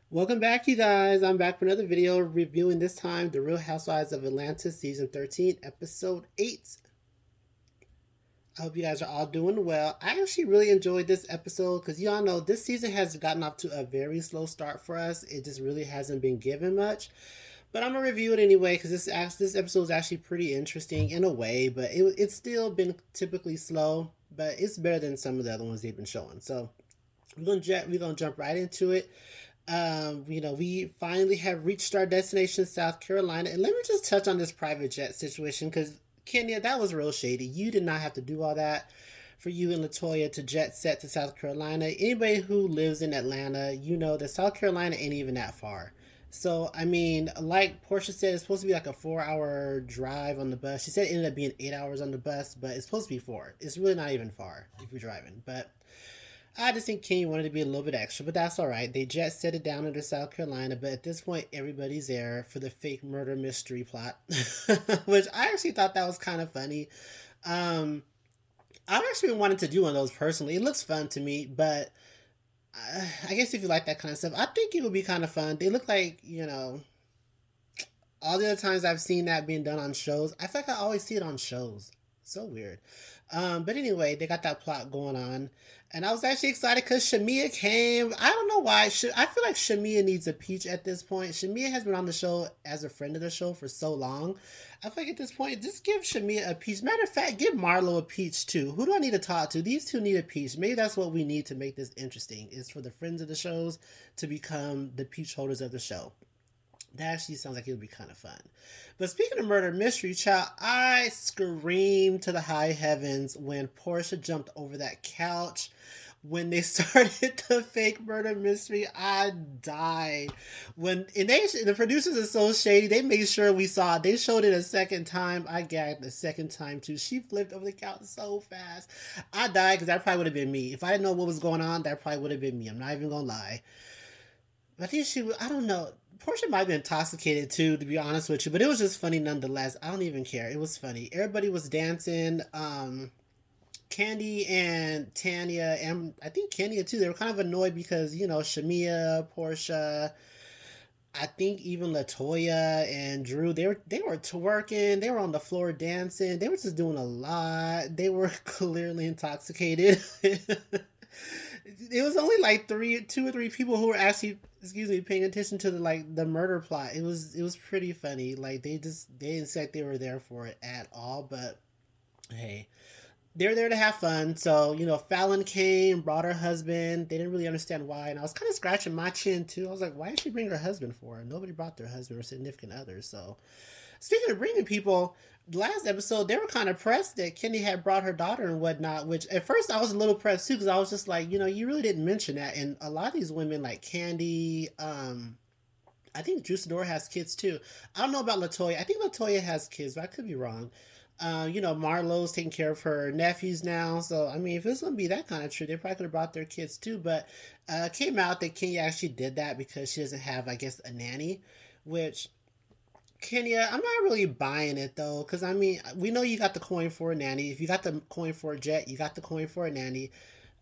Welcome back, you guys. I'm back for another video reviewing this time The Real Housewives of Atlanta Season 13, Episode 8. I hope you guys are all doing well. I actually really enjoyed this episode because y'all know this season has gotten off to a very slow start for us. It just really hasn't been given much. But I'm gonna review it anyway because this episode is actually pretty interesting in a way, but it's still been typically slow. But it's better than some of the other ones they've been showing. So we're gonna jump right into it. We finally have reached our destination, South Carolina. And let me just touch on this private jet situation because Kenya, that was real shady. You did not have to do all that for you and Latoya to jet set to South Carolina. Anybody who lives in Atlanta, you know that South Carolina ain't even that far. So, I mean, like Portia said, it's supposed to be like a 4 hour drive on the bus. She said it ended up being 8 hours on the bus, but it's supposed to be four. It's really not even far if you're driving. But I just think Kenny wanted to be a little bit extra, but that's all right. They just set it down into South Carolina, but at this point, everybody's there for the fake murder mystery plot, which I actually thought that was kind of funny. Um, I've actually been wanting to do one of those personally. It looks fun to me, but I guess if you like that kind of stuff, I think it would be kind of fun. They look like, all the other times I've seen that being done on shows, I feel like I always see it on shows. So weird. But anyway, they got that plot going on. And I was actually excited because Shamia came. I don't know why. I feel like Shamia needs a peach at this point. Shamia has been on the show as a friend of the show for so long. I feel like at this point, just give Shamia a peach. Matter of fact, give Marlo a peach too. Who do I need to talk to? These two need a peach. Maybe that's what we need to make this interesting, is for the friends of the shows to become the peach holders of the show. That actually sounds like it would be kind of fun. But speaking of murder mystery, child, I screamed to the high heavens when Portia jumped over that couch. When they started the fake murder mystery, I died. The producers are so shady. They made sure we saw it. They showed it a second time. I gagged the second time too. She flipped over the couch so fast. I died because that probably would have been me. If I didn't know what was going on, that probably would have been me. I'm not even gonna lie. I think I don't know. Portia might have been intoxicated too, to be honest with you, but it was just funny nonetheless. I don't even care. It was funny. Everybody was dancing. Candy and Tanya, and I think Kenya too, they were kind of annoyed because, Shamia, Portia, I think even Latoya and Drew, they were twerking, they were on the floor dancing, they were just doing a lot. They were clearly intoxicated. It was only like two or three people who were actually, excuse me, paying attention to the murder plot. It was pretty funny. Like they didn't say they were there for it at all. But hey, they're there to have fun. So Fallon came, brought her husband. They didn't really understand why, and I was kind of scratching my chin too. I was like, why did she bring her husband for? Nobody brought their husband or significant other. So speaking of bringing people, last episode they were kind of pressed that Kenny had brought her daughter and whatnot. Which at first I was a little pressed too because I was just like, you really didn't mention that. And a lot of these women like Candy, I think Juice has kids too. I don't know about Latoya. I think Latoya has kids, but I could be wrong. Marlo's taking care of her nephews now. So, I mean, if it's going to be that kind of true, they probably could have brought their kids too. But it came out that Kenya actually did that because she doesn't have, I guess, a nanny, which Kenya, I'm not really buying it though, because I mean, we know you got the coin for a nanny. If you got the coin for a jet, you got the coin for a nanny.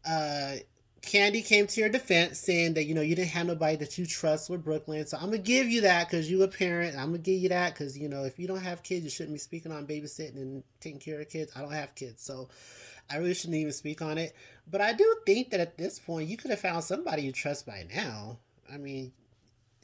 Uh, Candy came to your defense saying that you didn't have nobody that you trust with Brooklyn, so I'm gonna give you that because you a parent. I'm gonna give you that because if you don't have kids, you shouldn't be speaking on babysitting and taking care of kids. I don't have kids, so I really shouldn't even speak on it. But I do think that at this point, you could have found somebody you trust by now. I mean,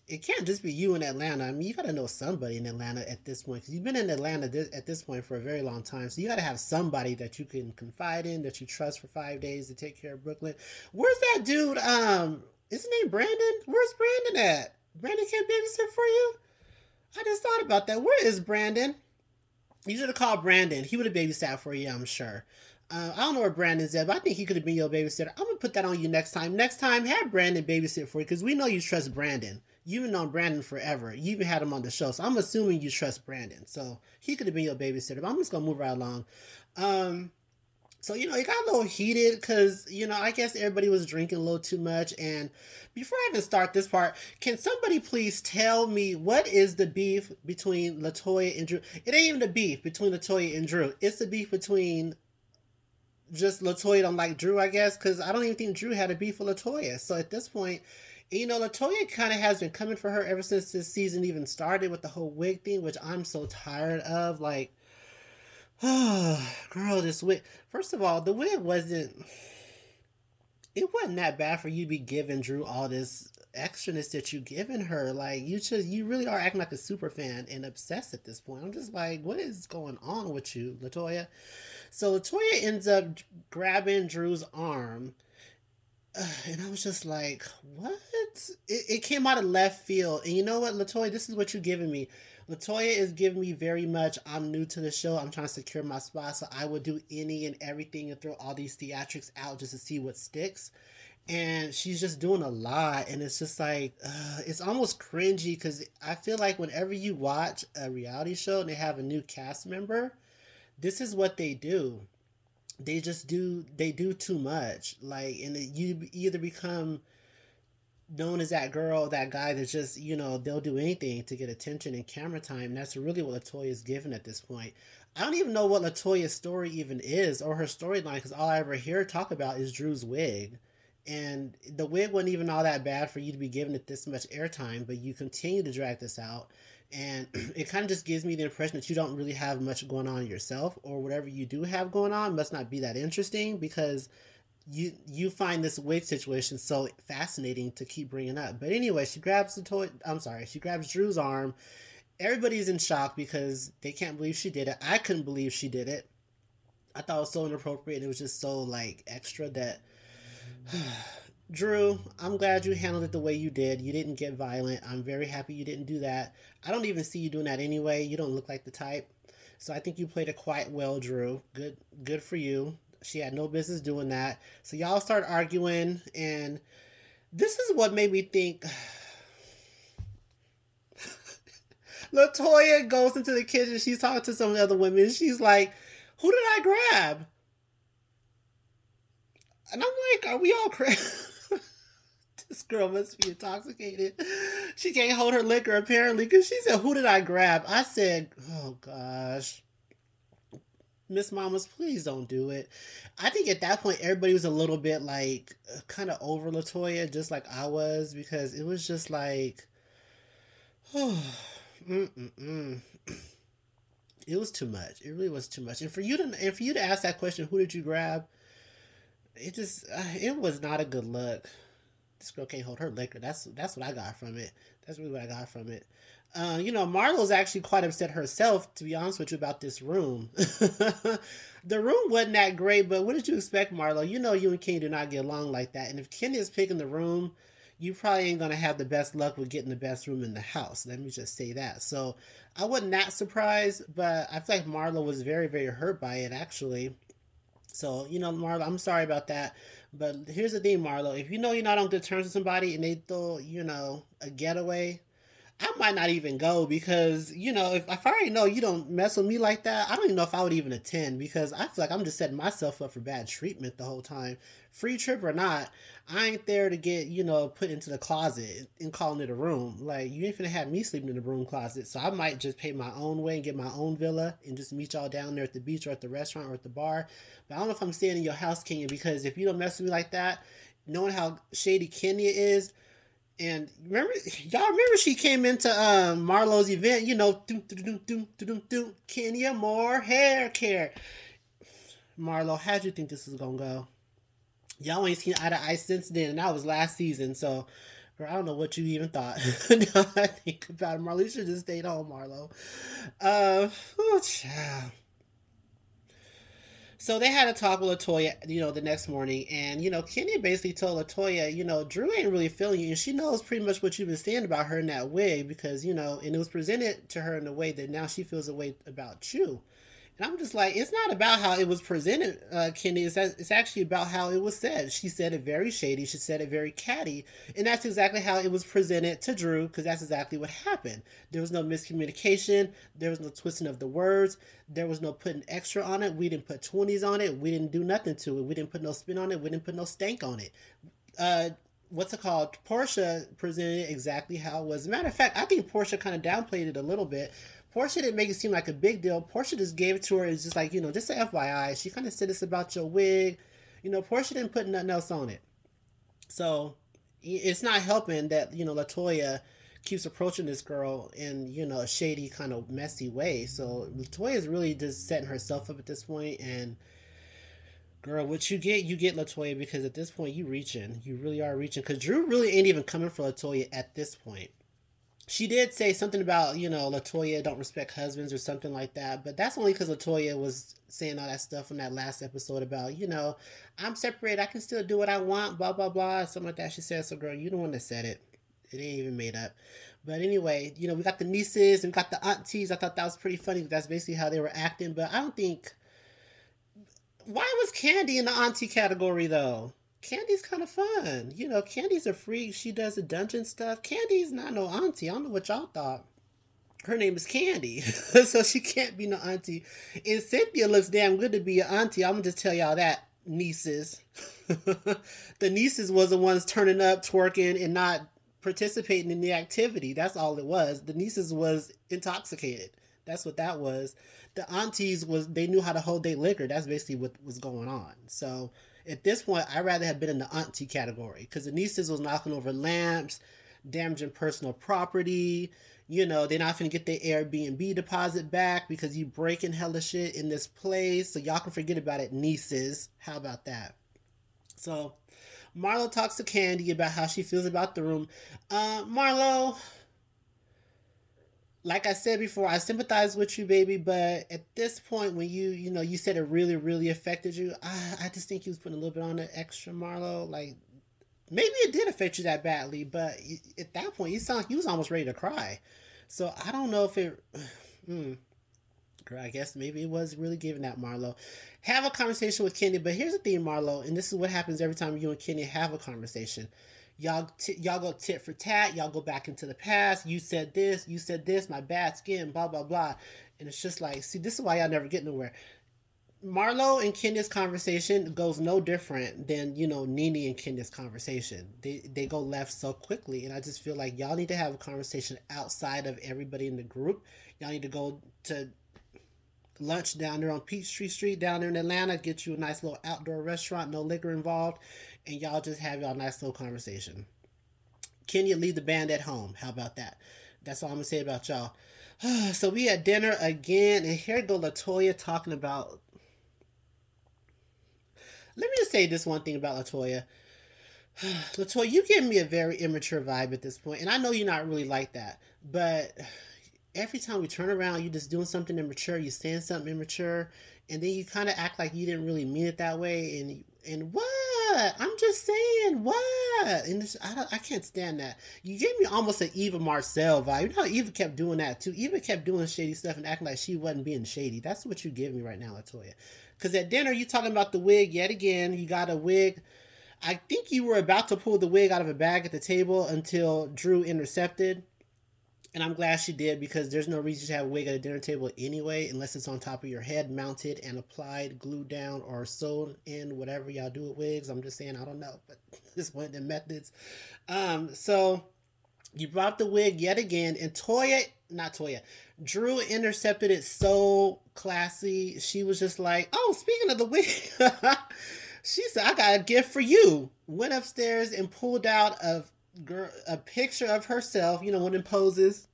it can't just be you in Atlanta. I mean, you got to know somebody in Atlanta at this point because you've been in Atlanta at this point for a very long time. So you got to have somebody that you can confide in, that you trust for 5 days to take care of Brooklyn. Where's that dude? Is his name Brandon? Where's Brandon at? Brandon can't babysit for you? I just thought about that. Where is Brandon? You should have called Brandon. He would have babysat for you, I'm sure. I don't know where Brandon's at, but I think he could have been your babysitter. I'm gonna put that on you next time. Next time, have Brandon babysit for you because we know you trust Brandon. You've known Brandon forever. You even had him on the show, so I'm assuming you trust Brandon. So he could have been your babysitter. But I'm just gonna move right along. Um, so it got a little heated because I guess everybody was drinking a little too much. And before I even start this part, can somebody please tell me what is the beef between Latoya and Drew? It ain't even the beef between Latoya and Drew. It's the beef between just Latoya don't like Drew, I guess, because I don't even think Drew had a beef with Latoya. So at this point, Latoya kind of has been coming for her ever since this season even started with the whole wig thing, which I'm so tired of. Like, girl, this wig. First of all, the wig wasn't. It wasn't that bad for you to be giving Drew all this extraness that you giving her. Like, you really are acting like a super fan and obsessed at this point. I'm just like, what is going on with you, Latoya? So Latoya ends up grabbing Drew's arm, and I was just like, what? It came out of left field. And you know what, Latoya, this is what you're giving me. Latoya is giving me very much, I'm new to the show. I'm trying to secure my spot. So I would do any and everything and throw all these theatrics out just to see what sticks. And she's just doing a lot. And it's just like, it's almost cringy because I feel like whenever you watch a reality show and they have a new cast member, this is what they do. They do too much, like, and you either become known as that girl, that guy that's just, they'll do anything to get attention and camera time. And that's really what Latoya is given at this point. I don't even know what Latoya's story even is or her storyline, because all I ever hear her talk about is Drew's wig. And the wig wasn't even all that bad for you to be giving it this much airtime, but you continue to drag this out. And it kind of just gives me the impression that you don't really have much going on yourself, or whatever you do have going on must not be that interesting, because you find this wig situation so fascinating to keep bringing up. But anyway, she grabs the toy. I'm sorry, she grabs Drew's arm. Everybody's in shock because they can't believe she did it. I couldn't believe she did it. I thought it was so inappropriate. And it was just so like extra that. Drew, I'm glad you handled it the way you did. You didn't get violent. I'm very happy you didn't do that. I don't even see you doing that anyway. You don't look like the type. So I think you played it quite well, Drew. Good for you. She had no business doing that. So y'all start arguing, and this is what made me think. Latoya goes into the kitchen. She's talking to some of the other women. She's like, "Who did I grab?" And I'm like, "Are we all crazy?" This girl must be intoxicated. She can't hold her liquor apparently, because she said, "Who did I grab?" I said, "Oh gosh, Miss Mamas, please don't do it." I think at that point everybody was a little bit like kind of over Latoya, just like I was, because it was just like, oh, mm-mm-mm. It was too much. It really was too much. And for you to ask that question, "Who did you grab?" It just it was not a good look. This girl can't hold her liquor. That's what I got from it. That's really what I got from it. Marlo's actually quite upset herself, to be honest with you, about this room. The room wasn't that great, but what did you expect, Marlo? You know you and Kenny do not get along like that. And if Kenny is picking the room, you probably ain't gonna have the best luck with getting the best room in the house. Let me just say that. So I wasn't that surprised, but I feel like Marlo was very, very hurt by it actually. So, Marlo, I'm sorry about that. But here's the thing, Marlo. If you know you're not on good terms with somebody and they throw, a getaway, I might not even go, because, if I already know you don't mess with me like that, I don't even know if I would even attend, because I feel like I'm just setting myself up for bad treatment the whole time. Free trip or not, I ain't there to get, put into the closet and calling it a room. Like, you ain't finna have me sleeping in the broom closet. So I might just pay my own way and get my own villa and just meet y'all down there at the beach or at the restaurant or at the bar. But I don't know if I'm staying in your house, Kenya, because if you don't mess with me like that, knowing how shady Kenya is, and y'all remember she came into Marlo's event, doom, doom, doom, doom, doom, Kenya, more hair care. Marlo, how'd you think this was gonna go? Y'all ain't seen eye to eye since then, and that was last season, so girl, I don't know what you even thought. Now I think about it, Marlo, you should just stayed home, Marlo. Oh, child. So they had a talk with Latoya, the next morning, and Kenya basically told Latoya, Drew ain't really feeling you, and she knows pretty much what you've been saying about her in that wig, because and it was presented to her in a way that now she feels a way about you. And I'm just like, it's not about how it was presented, Kenny. It's actually about how it was said. She said it very shady. She said it very catty. And that's exactly how it was presented to Drew, because that's exactly what happened. There was no miscommunication. There was no twisting of the words. There was no putting extra on it. We didn't put 20s on it. We didn't do nothing to it. We didn't put no spin on it. We didn't put no stank on it. What's it called? Portia presented it exactly how it was. As a matter of fact, I think Portia kind of downplayed it a little bit. Portia didn't make it seem like a big deal. Portia just gave it to her. It's just like, just an FYI. She kind of said this about your wig. Portia didn't put nothing else on it. So it's not helping that, Latoya keeps approaching this girl in, a shady kind of messy way. So Latoya is really just setting herself up at this point. And girl, what you get Latoya, because at this point you reaching. You really are reaching. Because Drew really ain't even coming for Latoya at this point. She did say something about, Latoya don't respect husbands or something like that. But that's only because Latoya was saying all that stuff in that last episode about, I'm separated. I can still do what I want, blah, blah, blah. Something like that she said. So, girl, you the one that said it. It ain't even made up. But anyway, we got the nieces and we got the aunties. I thought that was pretty funny. That's basically how they were acting. But I don't think... Why was Candy in the auntie category, though? Candy's kind of fun. Candy's a freak. She does the dungeon stuff. Candy's not no auntie. I don't know what y'all thought. Her name is Candy. So she can't be no auntie. And Cynthia looks damn good to be an auntie. I'm going to just tell y'all that, nieces. The nieces was the ones turning up, twerking, and not participating in the activity. That's all it was. The nieces was intoxicated. That's what that was. The aunties they knew how to hold their liquor. That's basically what was going on. So at this point, I'd rather have been in the auntie category because the nieces was knocking over lamps, damaging personal property. They're not going to get their Airbnb deposit back because you breaking hella shit in this place. So y'all can forget about it, nieces. How about that? So Marlo talks to Candy about how she feels about the room. Marlo, like I said before, I sympathize with you, baby. But at this point, when you said it really, really affected you, I just think you was putting a little bit on the extra, Marlo. Like, maybe it did affect you that badly, but at that point, you was almost ready to cry. So I don't know if it. Girl, I guess maybe it was really giving that, Marlo. Have a conversation with Kenny, but here's the thing, Marlo, and this is what happens every time you and Kenny have a conversation. Y'all go tit for tat. Y'all go back into the past. You said this. You said this. My bad skin. Blah blah blah. And it's just like, see, this is why y'all never get nowhere. Marlo and Kenya's conversation goes no different than Nene and Kenya's conversation. They go left so quickly, and I just feel like y'all need to have a conversation outside of everybody in the group. Y'all need to go to lunch down there on Peachtree Street down there in Atlanta. Get you a nice little outdoor restaurant, no liquor involved, and y'all just have y'all nice little conversation. Kenya, leave the band at home. How about that? That's all I'm gonna say about y'all. So we had dinner again, and here go Latoya talking about. Let me just say this one thing about Latoya. Latoya, you give me a very immature vibe at this point, and I know you're not really like that, but every time we turn around, you're just doing something immature. You're saying something immature, and then you kind of act like you didn't really mean it that way. And what? I'm just saying what? And this, I can't stand that. You gave me almost an Eva Marcel vibe. You know how Eva kept doing that too. Eva kept doing shady stuff and acting like she wasn't being shady. That's what you give me right now, Latoya. Because at dinner, you talking about the wig yet again. You got a wig. I think you were about to pull the wig out of a bag at the table until Drew intercepted. And I'm glad she did, because there's no reason to have a wig at a dinner table anyway, unless it's on top of your head, mounted and applied, glued down, or sewn in, whatever y'all do with wigs. I'm just saying, I don't know, but it's one of the methods. So you brought the wig yet again, and Drew intercepted it so classy. She was just like, oh, speaking of the wig, she said, I got a gift for you. Went upstairs and pulled out a picture of herself, one in poses.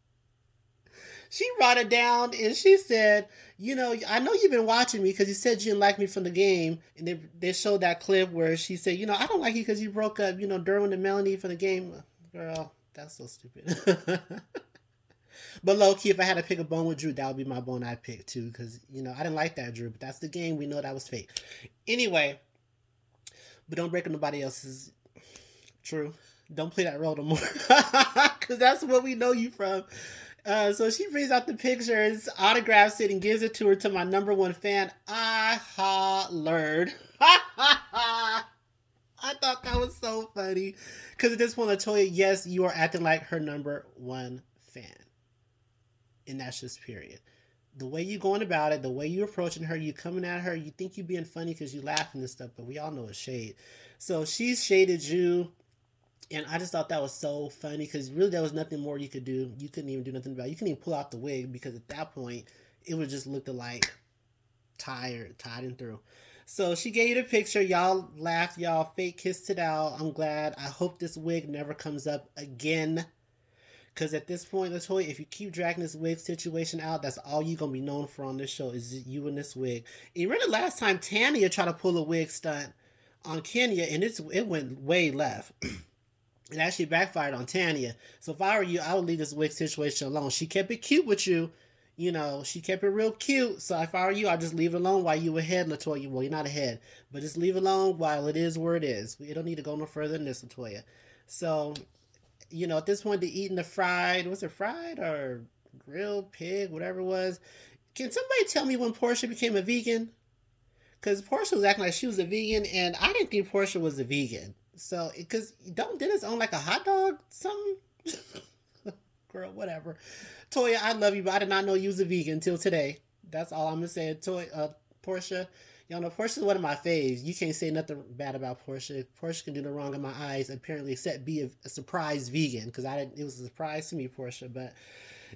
She brought it down and she said, I know you've been watching me because you said you didn't like me from the game. And they showed that clip where she said, I don't like you because you broke up, Derwin and Melanie from the game. Girl, that's so stupid. But low-key, if I had to pick a bone with Drew, that would be my bone I'd pick too. Because, I didn't like that, Drew. But that's the game. We know that was fake. Anyway, but don't break up nobody else's. True. Don't play that role no more. Because that's what we know you from. So she brings out the picture, autographs it, and gives it to her, to my number one fan. I hollered. I thought that was so funny. Because at this point, Latoya, yes, you are acting like her number one fan. And that's just period. The way you going about it, the way you approaching her, you coming at her, you think you being funny because you laughing and stuff, but we all know it's shade. So she's shaded you. And I just thought that was so funny because really there was nothing more you could do. You couldn't even do nothing about it. You couldn't even pull out the wig because at that point it would just look like tied and through. So she gave you the picture. Y'all laughed. Y'all fake kissed it out. I'm glad. I hope this wig never comes up again. Because at this point, Latoya, if you keep dragging this wig situation out, that's all you're going to be known for on this show is you and this wig. And remember last time Tanya tried to pull a wig stunt on Kenya, and it went way left. It actually backfired on Tanya. So if I were you, I would leave this wig situation alone. She kept it cute with you. You know, she kept it real cute. So if I were you, I'd just leave it alone while you ahead, Latoya. Well, you're not ahead, but just leave it alone while it is where it is. We don't need to go no further than this, Latoya. So, at this point, they're eating the fried, was it fried or grilled pig, whatever it was. Can somebody tell me when Portia became a vegan? Because Portia was acting like she was a vegan, and I didn't think Portia was a vegan. So, because don't Dennis own like a hot dog, something? Girl, whatever. Toya, I love you, but I did not know you was a vegan until today. That's all I'm gonna say. Portia, y'all know Portia's one of my faves. You can't say nothing bad about Portia. Portia can do no wrong in my eyes, apparently, except be a surprise vegan. Because I didn't. It was a surprise to me, Portia. But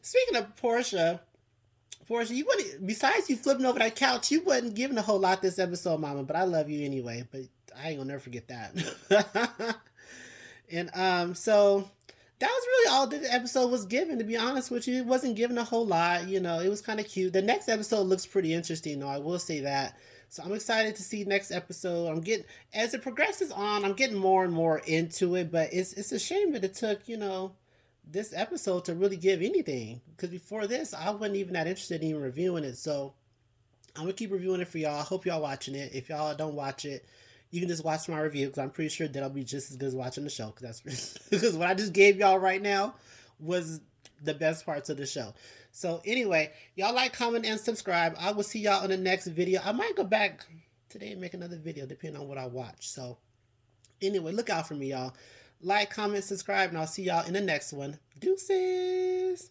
speaking of Portia, you wouldn't. Besides you flipping over that couch, you wasn't giving a whole lot this episode, Mama. But I love you anyway. But I ain't gonna never forget that. And so that was really all the episode was given. To be honest with you, it wasn't given a whole lot. It was kind of cute. The next episode looks pretty interesting, though. I will say that. So I'm excited to see next episode. I'm getting as it progresses on. I'm getting more and more into it. But it's a shame that it took this episode to really give anything. Because before this, I wasn't even that interested in even reviewing it. So I'm gonna keep reviewing it for y'all. I hope y'all watching it. If y'all don't watch it, you can just watch my review because I'm pretty sure that'll be just as good as watching the show. Because that's because what I just gave y'all right now was the best parts of the show. So anyway, y'all like, comment, and subscribe. I will see y'all in the next video. I might go back today and make another video depending on what I watch. So anyway, look out for me, y'all. Like, comment, subscribe, and I'll see y'all in the next one. Deuces.